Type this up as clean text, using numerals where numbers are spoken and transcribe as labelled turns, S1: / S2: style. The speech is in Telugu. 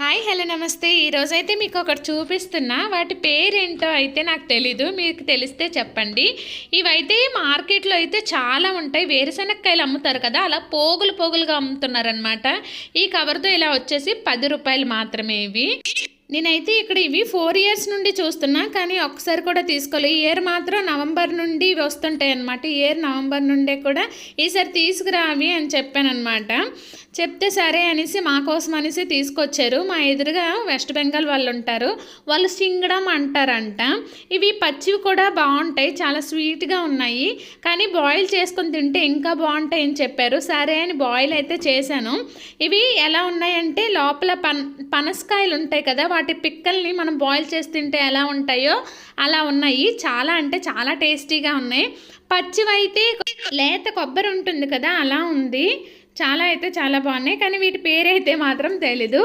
S1: హాయ్ హలో నమస్తే. ఈరోజైతే మీకు ఒకటి చూపిస్తున్నా. వాటి పేరేంటో అయితే నాకు తెలీదు, మీకు తెలిస్తే చెప్పండి. ఇవైతే మార్కెట్లో అయితే చాలా ఉంటాయి. వేరుశనక్కాయలు అమ్ముతారు కదా, అలా పోగులు పోగులుగా అమ్ముతున్నారనమాట. ఈ కవర్తో ఇలా వచ్చేసి 10 రూపాయలు మాత్రమే ఇవి. నేనైతే ఇక్కడ ఇవి 4 ఇయర్స్ నుండి చూస్తున్నా, కానీ ఒక్కసారి కూడా తీసుకోలేదు. ఈ ఇయర్ మాత్రం నవంబర్ నుండి ఇవి వస్తుంటాయి అనమాట. ఈ ఇయర్ నవంబర్ నుండే కూడా ఈసారి తీసుకురావి అని చెప్పానమాట. చెప్తే సరే అనేసి మా కోసం అనేసి తీసుకొచ్చారు. మా ఎదురుగా వెస్ట్ బెంగాల్ వాళ్ళు ఉంటారు, వాళ్ళు సింగడం అంటారంట. ఇవి పచ్చివి కూడా బాగుంటాయి, చాలా స్వీట్గా ఉన్నాయి, కానీ బాయిల్ చేసుకొని తింటే ఇంకా బాగుంటాయి అని చెప్పారు. సరే అని బాయిల్ అయితే చేశాను. ఇవి ఎలా ఉన్నాయంటే లోపల పనసకాయలు ఉంటాయి కదా, వాటి పిక్కల్ని మనం బాయిల్ చేసి తింటే ఎలా ఉంటాయో అలా ఉన్నాయి. చాలా అంటే చాలా టేస్టీగా ఉన్నాయి. పచ్చివైతే లేత కొబ్బరి ఉంటుంది కదా, అలా ఉంది. చాలా అయితే చాలా బాగున్నాయి, కానీ వీటి పేరైతే మాత్రం తెలీదు.